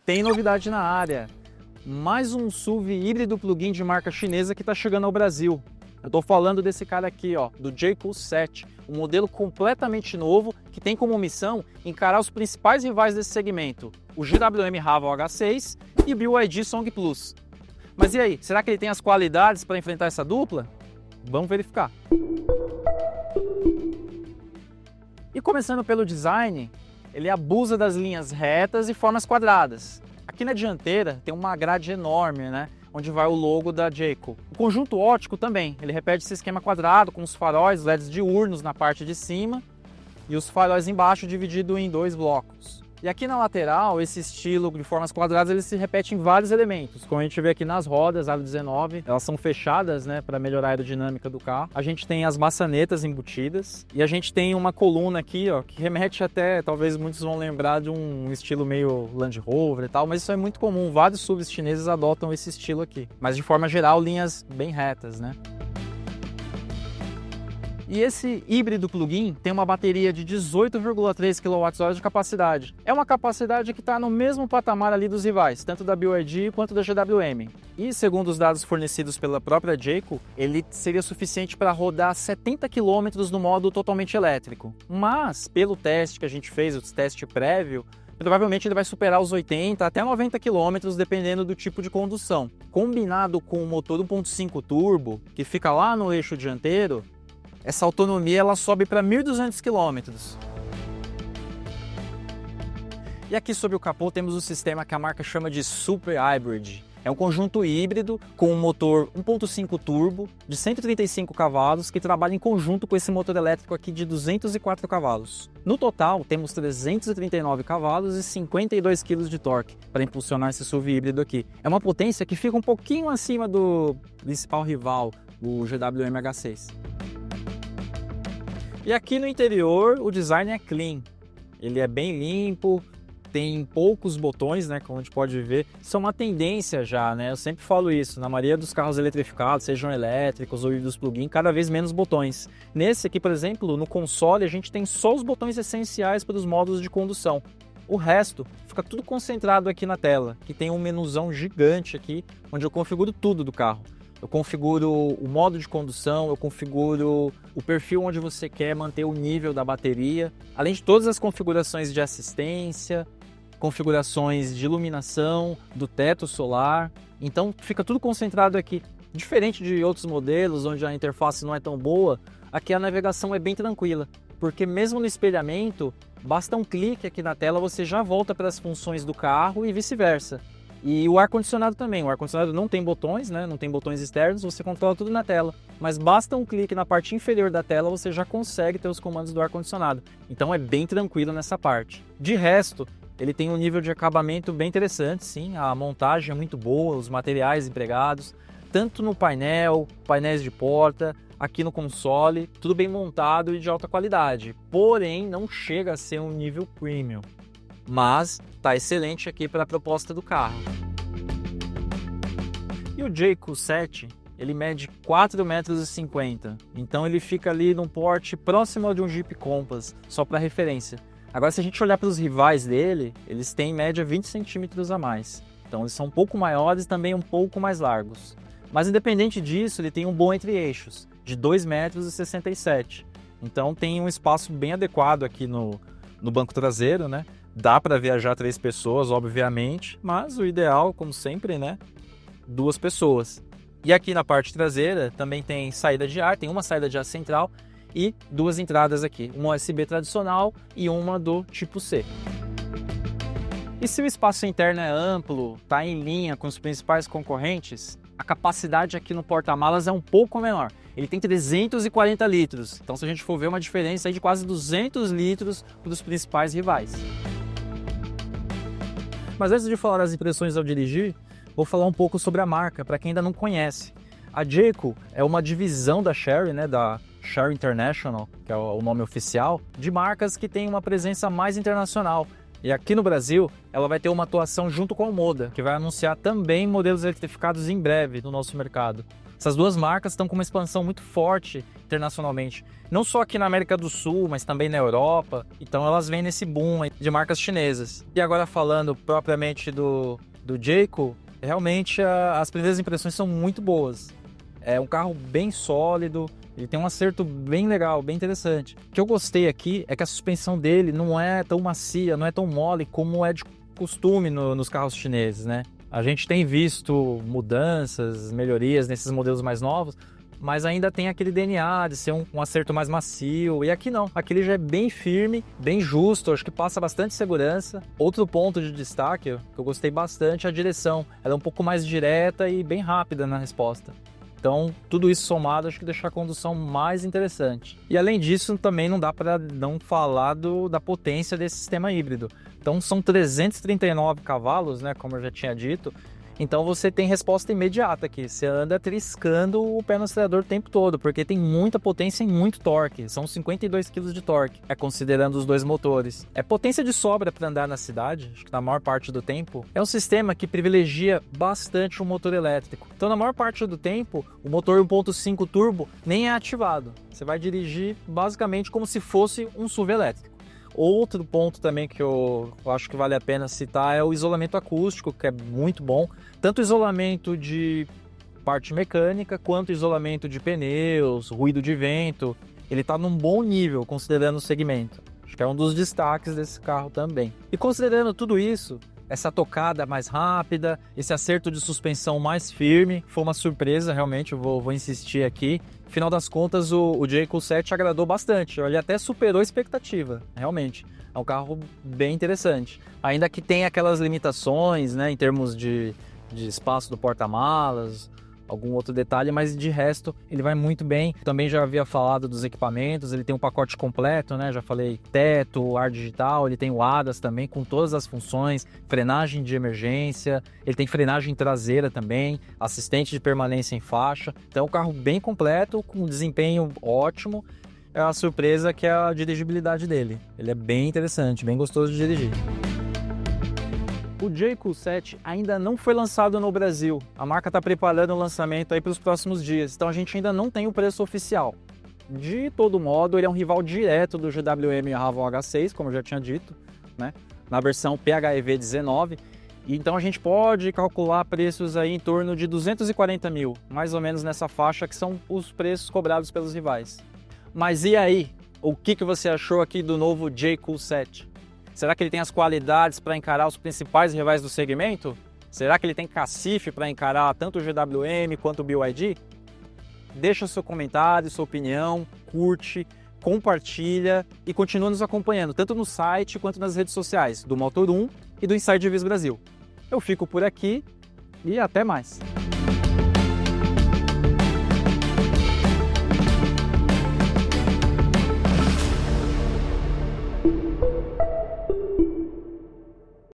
Tem novidade na área. Mais um SUV híbrido plug-in de marca chinesa que está chegando ao Brasil. Eu estou falando desse cara aqui, ó, do Jayco 7, um modelo completamente novo que tem como missão encarar os principais rivais desse segmento, o GWM Raval H6 e o BYD Song Plus. Mas e aí, será que ele tem as qualidades para enfrentar essa dupla? Vamos verificar. E começando pelo design, ele abusa das linhas retas e formas quadradas. Aqui na dianteira tem uma grade enorme, né, onde vai o logo da Jayco. O conjunto óptico também, ele repete esse esquema quadrado com os faróis LEDs diurnos na parte de cima e os faróis embaixo dividido em dois blocos. E aqui na lateral, esse estilo de formas quadradas ele se repete em vários elementos, como a gente vê aqui nas rodas, aro 19, elas são fechadas, né, para melhorar a aerodinâmica do carro. A gente tem as maçanetas embutidas e a gente tem uma coluna aqui, ó, que remete até, talvez muitos vão lembrar de um estilo meio Land Rover e tal, mas isso é muito comum, vários SUVs chineses adotam esse estilo aqui, mas de forma geral linhas bem retas, né? E esse híbrido plug-in tem uma bateria de 18,3 kWh de capacidade. É uma capacidade que está no mesmo patamar ali dos rivais, tanto da BYD quanto da GWM. E segundo os dados fornecidos pela própria Jayco, ele seria suficiente para rodar 70 km no modo totalmente elétrico. Mas, pelo teste que a gente fez, o teste prévio, provavelmente ele vai superar os 80 até 90 km, dependendo do tipo de condução. Combinado com o motor 1.5 turbo, que fica lá no eixo dianteiro, essa autonomia ela sobe para 1.200 km. E aqui sob o capô temos o sistema que a marca chama de Super Hybrid. É um conjunto híbrido com um motor 1.5 turbo de 135 cavalos que trabalha em conjunto com esse motor elétrico aqui de 204 cavalos. No total temos 339 cavalos e 52 kg de torque para impulsionar esse SUV híbrido aqui. É uma potência que fica um pouquinho acima do principal rival, o GWM H6. E aqui no interior o design é clean, ele é bem limpo, tem poucos botões, né, como a gente pode ver. Isso é uma tendência já, né, eu sempre falo isso, na maioria dos carros eletrificados, sejam elétricos ou híbridos plug-in, cada vez menos botões. Nesse aqui, por exemplo, no console a gente tem só os botões essenciais para os modos de condução. O resto fica tudo concentrado aqui na tela, que tem um menuzão gigante aqui, onde eu configuro tudo do carro. Eu configuro o modo de condução, eu configuro o perfil onde você quer manter o nível da bateria, além de todas as configurações de assistência, configurações de iluminação, do teto solar. Então fica tudo concentrado aqui. Diferente de outros modelos onde a interface não é tão boa, aqui a navegação é bem tranquila, porque mesmo no espelhamento, basta um clique aqui na tela, você já volta para as funções do carro e vice-versa. E o ar-condicionado também, o ar-condicionado não tem botões, né? Não tem botões externos, você controla tudo na tela. Mas basta um clique na parte inferior da tela, você já consegue ter os comandos do ar-condicionado. Então é bem tranquilo nessa parte. De resto, ele tem um nível de acabamento bem interessante, sim. A montagem é muito boa, os materiais empregados, tanto no painel, painéis de porta, aqui no console, tudo bem montado e de alta qualidade. Porém, não chega a ser um nível premium. Mas está excelente aqui para a proposta do carro. E o Jayco 7, ele mede 4,50 m, então ele fica ali num porte próximo ao de um Jeep Compass, só para referência. Agora se a gente olhar para os rivais dele, eles têm em média 20 centímetros a mais, então eles são um pouco maiores e também um pouco mais largos. Mas independente disso, ele tem um bom entre-eixos, de 2,67 m, então tem um espaço bem adequado aqui no banco traseiro, né? Dá para viajar 3 pessoas, obviamente, mas o ideal, como sempre, né, 2 pessoas. E aqui na parte traseira também tem saída de ar, tem uma saída de ar central e 2 entradas aqui, uma USB tradicional e uma do tipo C. E se o espaço interno é amplo, está em linha com os principais concorrentes, a capacidade aqui no porta-malas é um pouco menor. Ele tem 340 litros, então se a gente for ver uma diferença aí de quase 200 litros para os principais rivais. Mas antes de falar das impressões ao dirigir, vou falar um pouco sobre a marca, para quem ainda não conhece. A Jayco é uma divisão da Chery, né, da Chery International, que é o nome oficial, de marcas que tem uma presença mais internacional. E aqui no Brasil, ela vai ter uma atuação junto com a Moda, que vai anunciar também modelos eletrificados em breve no nosso mercado. Essas duas marcas estão com uma expansão muito forte internacionalmente. Não só aqui na América do Sul, mas também na Europa. Então elas vêm nesse boom de marcas chinesas. E agora falando propriamente do Jayco, realmente as primeiras impressões são muito boas. É um carro bem sólido, ele tem um acerto bem legal, bem interessante. O que eu gostei aqui é que a suspensão dele não é tão macia, não é tão mole como é de costume nos carros chineses, né? A gente tem visto mudanças, melhorias nesses modelos mais novos, mas ainda tem aquele DNA de ser um acerto mais macio. E aqui não, aqui ele já é bem firme, bem justo, acho que passa bastante segurança. Outro ponto de destaque que eu gostei bastante é a direção. Ela é um pouco mais direta e bem rápida na resposta. Então, tudo isso somado, acho que deixa a condução mais interessante. E além disso, também não dá para não falar da potência desse sistema híbrido. Então, são 339 cavalos, né, como eu já tinha dito. Então, você tem resposta imediata aqui. Você anda triscando o pé no acelerador o tempo todo, porque tem muita potência e muito torque. São 52 kg de torque, considerando os dois motores. É potência de sobra para andar na cidade, acho que na maior parte do tempo. É um sistema que privilegia bastante o motor elétrico. Então, na maior parte do tempo, o motor 1.5 turbo nem é ativado. Você vai dirigir basicamente como se fosse um SUV elétrico. Outro ponto também que eu acho que vale a pena citar é o isolamento acústico, que é muito bom. Tanto isolamento de parte mecânica, quanto isolamento de pneus, ruído de vento. Ele está num bom nível, considerando o segmento. Acho que é um dos destaques desse carro também. E considerando tudo isso, essa tocada mais rápida, esse acerto de suspensão mais firme, foi uma surpresa, realmente, eu vou insistir aqui. Afinal das contas, o Jayco 7 agradou bastante, ele até superou a expectativa, realmente. É um carro bem interessante. Ainda que tem aquelas limitações, né, em termos de espaço do porta-malas, algum outro detalhe, mas de resto ele vai muito bem. Também já havia falado dos equipamentos, ele tem um pacote completo, né? Já falei teto, ar digital, ele tem o ADAS também com todas as funções, frenagem de emergência, ele tem frenagem traseira também, assistente de permanência em faixa. Então é um carro bem completo, com desempenho ótimo. É a surpresa que é a dirigibilidade dele. Ele é bem interessante, bem gostoso de dirigir. O Jayco 7 ainda não foi lançado no Brasil. A marca está preparando o lançamento aí para os próximos dias, então a gente ainda não tem o preço oficial. De todo modo, ele é um rival direto do GWM Raval H6, como eu já tinha dito, né? Na versão PHEV 19. Então a gente pode calcular preços aí em torno de 240 mil, mais ou menos nessa faixa, que são os preços cobrados pelos rivais. Mas e aí? O que você achou aqui do novo Jayco 7? Será que ele tem as qualidades para encarar os principais rivais do segmento? Será que ele tem cacife para encarar tanto o GWM quanto o BYD? Deixa seu comentário, sua opinião, curte, compartilha e continua nos acompanhando, tanto no site quanto nas redes sociais do Motor1 e do Inside Reviews Brasil. Eu fico por aqui e até mais!